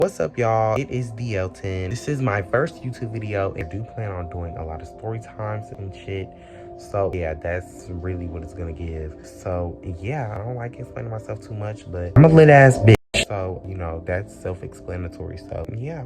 What's up, y'all? It is the Elton. This is my first YouTube video, and I do plan on doing a lot of story times and shit. So yeah, that's really what it's gonna give. So yeah, I don't like explaining myself too much, but I'm a lit ass bitch. So, that's self-explanatory. So yeah.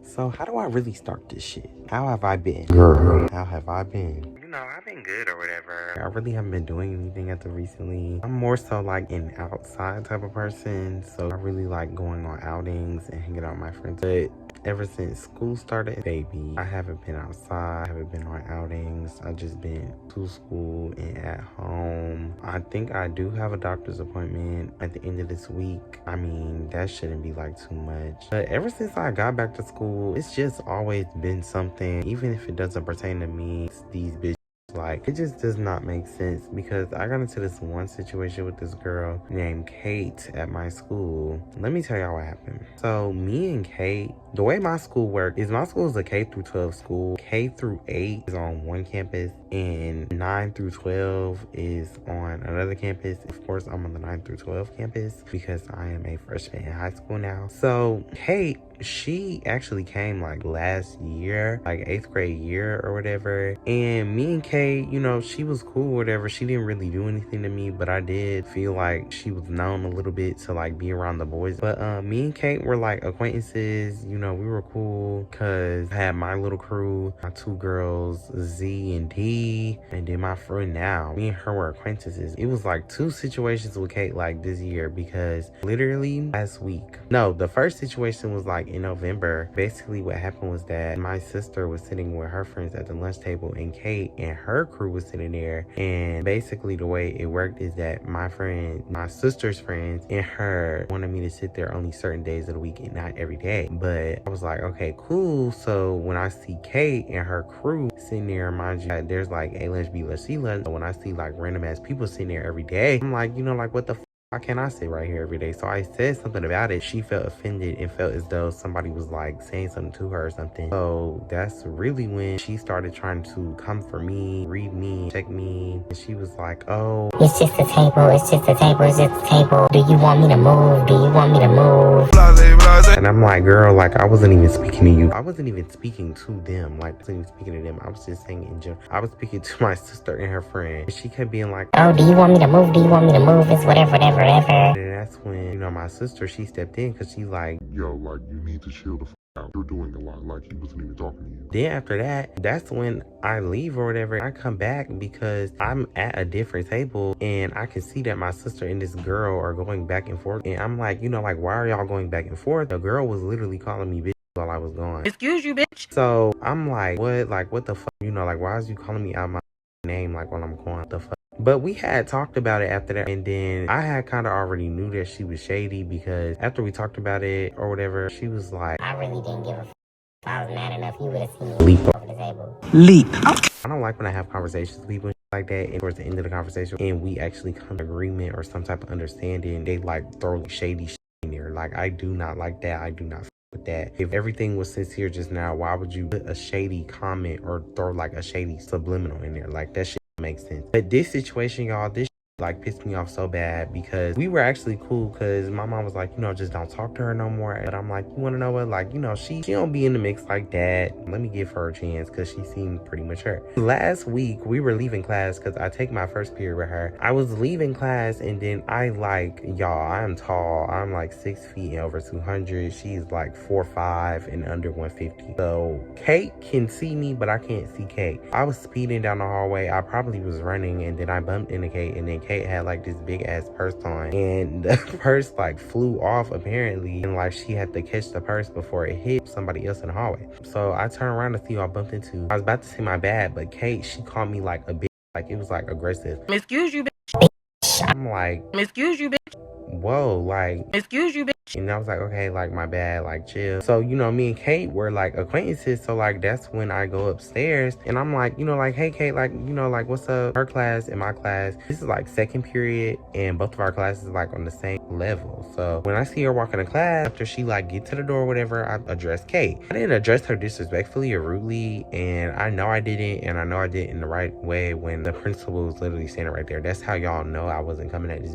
So how do I really start this shit? How have I been? Girl, how have I been? I've been good or whatever. I really haven't been doing anything as of recently. I'm more so like an outside type of person. So I really like going on outings and hanging out with my friends. But ever since school started, baby, I haven't been outside. I haven't been on outings. I've just been to school and at home. I think I do have a doctor's appointment at the end of this week. I mean, that shouldn't be like too much. But ever since I got back to school, it's just always been something. Even if it doesn't pertain to me, it's these bitches. Like, it just does not make sense because I got into this one situation with this girl named Kate at my school. Let me tell y'all what happened. So me and Kate, the way my school works is my school is a K through 12 school. K through 8 is on one campus and 9 through 12 is on another campus. Of course, I'm on the 9 through 12 campus because I am a freshman in high school now. So Kate, she actually came like last year, like 8th grade year or whatever. And me and Kate, she was cool, whatever. She didn't really do anything to me, but I did feel like she was known a little bit to like be around the boys. But me and Kate were like acquaintances, we were cool because I had my little crew, my two girls, Z and D, and then my friend now. Me and her were acquaintances. It was like two situations with Kate like this year because literally last week. No, the first situation was like in November. Basically what happened was that my sister was sitting with her friends at the lunch table and Kate and her crew was sitting there, and basically the way it worked is that my sister's friends and her wanted me to sit there only certain days of the week and not every day. But I was like, okay, cool. So when I see Kate and her crew sitting there, mind you, there's like A lunch, B lunch, C lunch. So when I see like random ass people sitting there every day, I'm like, like what the why can't I sit right here every day? So I said something about it. She felt offended and felt as though somebody was like saying something to her or something. So that's really when she started trying to come for me, read me, check me. And she was like, oh, it's just a table, it's just a table, it's just a table. Do you want me to move? Do you want me to move? And I'm like, girl, like I wasn't even speaking to you. I wasn't even speaking to them. Like I wasn't even speaking to them. I was just saying in general. I was speaking to my sister and her friend. And she kept being like, oh, do you want me to move? Do you want me to move? It's whatever, whatever, whatever. And that's when, my sister, she stepped in because she's like, yo, like, you need to chill the f out. You're doing a lot. Like, he wasn't even talking to you. Then after that, that's when I leave or whatever. I come back because I'm at a different table and I can see that my sister and this girl are going back and forth. And I'm like, like, why are y'all going back and forth? The girl was literally calling me bitch while I was gone. Excuse you, bitch. So I'm like, what? Like, what the fuck? Like, why is you calling me out my name like while I'm going? What the fuck? But we had talked about it after that, and then I had kind of already knew that she was shady because after we talked about it or whatever, she was like, I really didn't give a f. If I was mad enough, you would have seen me leap over the table. Leap. I don't like when I have conversations with people like that, and towards the end of the conversation, and we actually come to agreement or some type of understanding, they like throw shady shit in there. Like, I do not like that. I do not with that. If everything was sincere just now, why would you put a shady comment or throw like a shady subliminal in there? Like, that shit makes sense. But this situation, y'all, this like pissed me off so bad because we were actually cool because my mom was like, just don't talk to her no more. But I'm like, you want to know what? Like, she don't be in the mix like that. Let me give her a chance because she seemed pretty mature. Last week, we were leaving class because I take my first period with her. I was leaving class and then y'all, I'm tall. I'm like 6 feet and over 200. She's like 4'5" and under 150. So Kate can see me, but I can't see Kate. I was speeding down the hallway. I probably was running and then I bumped into Kate, and then Kate had like this big ass purse on, and the purse like flew off apparently, and like she had to catch the purse before it hit somebody else in the hallway. So I turned around to see who I bumped into. I was about to say my bad, but Kate, she called me like a bitch. Like, it was like aggressive. Excuse you, bitch. I'm like, Excuse you, bitch. whoa, like, Excuse you, bitch. And I was like, okay, like, my bad, like, chill. So, you know, me and Kate were like acquaintances. So, like, that's when I go upstairs and I'm like, you know, like, hey, Kate, like, you know, like, what's up? Her class and my class. This is like second period and both of our classes like on the same level. So, when I see her walking to class, after she like get to the door or whatever, I address Kate. I didn't address her disrespectfully or rudely. And I know I didn't. And I know I did in the right way when the principal was literally standing right there. That's how y'all know I wasn't coming at this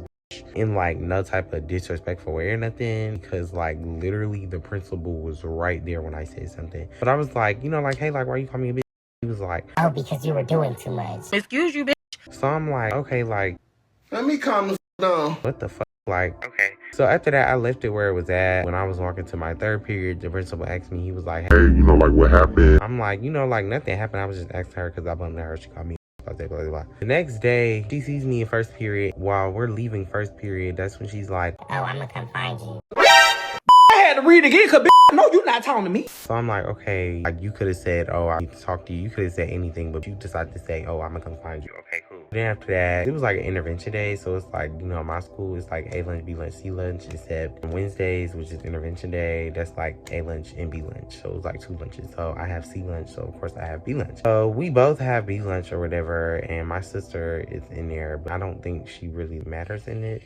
in like no type of disrespectful way or nothing, because like literally the principal was right there when I said something. But I was like, you know, like, hey, like, why you call me a bitch? He was like, Oh, because you were doing too much. excuse you, bitch. So I'm like, okay, like, let me calm the down. What the fuck? Like, okay. So after that, I left it where it was at. When I was walking to my third period, the principal asked me, he was like, Hey, you know, like what happened? I'm like, you know, like nothing happened. I was just asking her because I bumped into her. She called me. Blah, blah, blah, blah. The next day, she sees me in first period. While we're leaving first period, that's when she's like, Oh, I'm gonna come find you. I had to read again because no, you're not talking to me. So I'm like, okay, like you could have said, oh, I need to talk to you. You could have said anything, but you decided to say, oh, I'm gonna come find you. Okay, cool. Then after that, it was like an intervention day. So it's like, you know, my school is like A lunch, B lunch, C lunch, except Wednesdays, which is intervention day, that's like A lunch and B lunch. So it's like 2 lunches. So I have C lunch, so of course I have B lunch. So we both have B lunch or whatever, and my sister is in there, but I don't think she really matters in it.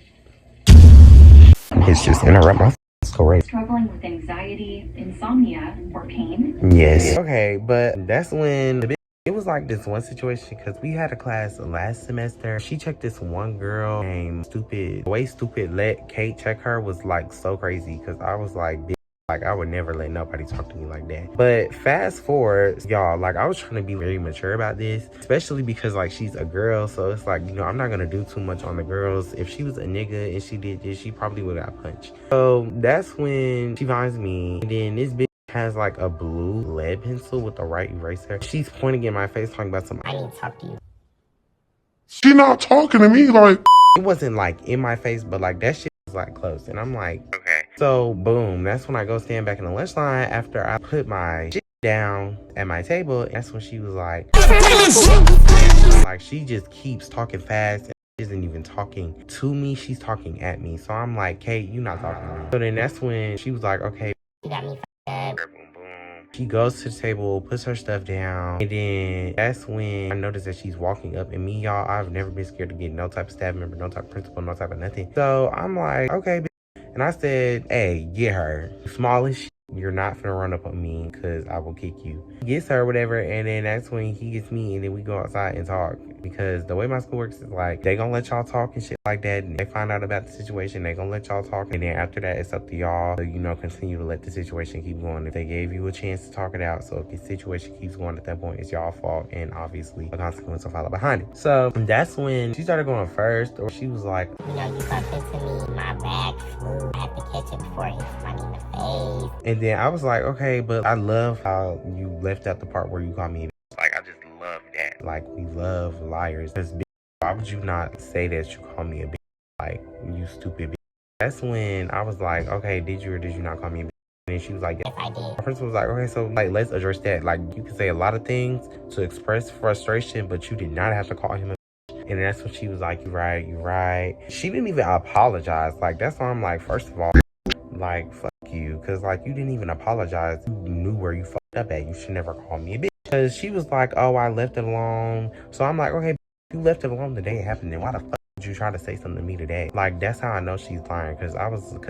It's just interrupt my story. Struggling with anxiety, insomnia, or pain? Yes. Okay, but that's when it was like this one situation because we had a class last semester. She checked this one girl named Stupid. The way Stupid let Kate check her was like so crazy because I was like, like, I would never let nobody talk to me like that. But fast forward, y'all, like, I was trying to be very mature about this, especially because, like, she's a girl. So it's like, you know, I'm not going to do too much on the girls. If she was a nigga and she did this, she probably would have got punched. So that's when she finds me. And then this bitch has, like, a blue lead pencil with a white eraser. She's pointing in my face talking about something. I need to talk to you. She not talking to me like. It wasn't, like, in my face, but, like, that shit was, like, close. And I'm like, okay. So, boom, that's when I go stand back in the lunch line after I put my shit down at my table. That's when she was like, she just keeps talking fast and isn't even talking to me. She's talking at me. So I'm like, Kate, you not talking to me. So then that's when she was like, okay. You got me fucked up. She goes to the table, puts her stuff down, and then that's when I noticed that she's walking up. And me, y'all, I've never been scared to get no type of staff member, no type of principal, no type of nothing. So I'm like, okay, and I said, hey, get her. Small as shit. You're not finna run up on me because I will kick you. He gets her, whatever, and then that's when he gets me, and then we go outside and talk. Because the way my school works is like, they gonna let y'all talk and shit like that. And they find out about the situation, they gonna let y'all talk. And then after that, it's up to y'all to, you know, continue to let the situation keep going. If they gave you a chance to talk it out, so if the situation keeps going at that point, it's y'all's fault. And obviously, a consequence will follow behind it. So that's when she started going first, or she was like, you know, you bumped into me, my bag flew. I had to catch it before it hit somebody in the face. And then I was like, okay, but I love how you left out the part where you called me. Like, I just love that. Like, we love liars. Because why would you not say that you call me a bitch? Like, you stupid bitch. That's when I was like, okay, did you or did you not call me a bitch? And she was like, yes, I did. My principal was like, okay, so like, let's address that. Like, you can say a lot of things to express frustration, but you did not have to call him a bitch. And that's when she was like, you're right. She didn't even apologize. Like, that's why I'm like, first of all, like, fuck you, because like, you didn't even apologize. You knew where you fucked up at. You should never call me a bitch. Because she was like, oh, I left it alone. So I'm like, okay, you left it alone the day it happened, then why the fuck would you try to say something to me today? Like, that's how I know she's lying. Because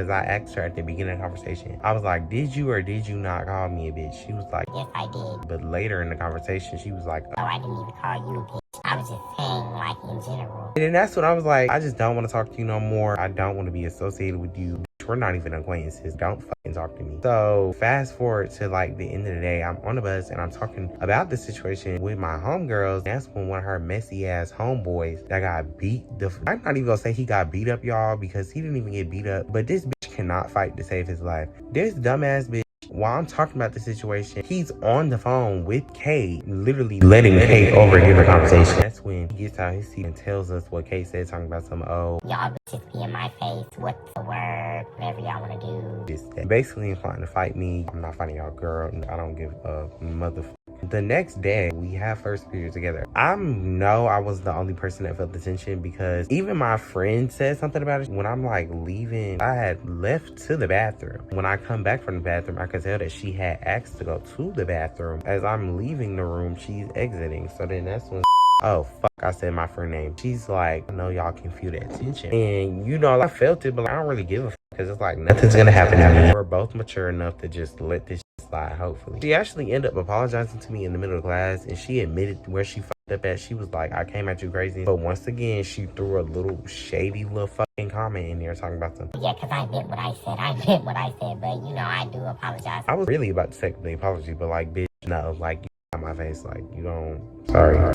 I asked her at the beginning of the conversation, I was like, did you or did you not call me a bitch? She was like, yes, I did. But later in the conversation, she was like, oh, I didn't even call you a bitch. I was just saying, like, in general. And then that's when I was like, I just don't want to talk to you no more. I don't want to be associated with you. We're not even acquaintances. Don't fucking talk to me. So fast forward to like the end of the day, I'm on the bus and I'm talking about the situation with my homegirls. That's when one of her messy ass homeboys that got beat I'm not even gonna say he got beat up, y'all, because he didn't even get beat up. But this bitch cannot fight to save his life. This dumbass bitch, while I'm talking about the situation, he's on the phone with Kate, literally letting Kate overhear the conversation. That's when he gets out his seat and tells us what Kate said, talking about some, oh, y'all bitches be in my face. What's the word? Whatever y'all want to do. Basically inclined to fight me. I'm not fighting y'all, girl. I don't give a motherfucker. The next day, we had first period together. I know I was the only person that felt the tension because even my friend said something about it. When I'm like leaving, I had left to the bathroom. When I come back from the bathroom, I could tell that she had asked to go to the bathroom. As I'm leaving the room, she's exiting. So then that's when oh, fuck, I said my friend name. She's like, I know y'all can feel that tension. And, you know, I felt it, but like, I don't really give a fuck because it's like nothing's gonna happen to me. We're both mature enough to just let this slide, hopefully. She actually ended up apologizing to me in the middle of class, and she admitted where she fucked up at. She was like, I came at you crazy. But once again, she threw a little shady little fucking comment in there talking about something. Yeah, because I meant what I said. I meant what I said, but, you know, I do apologize. I was really about to take the apology, but like, bitch, no, like, you got my face, like, you don't, sorry.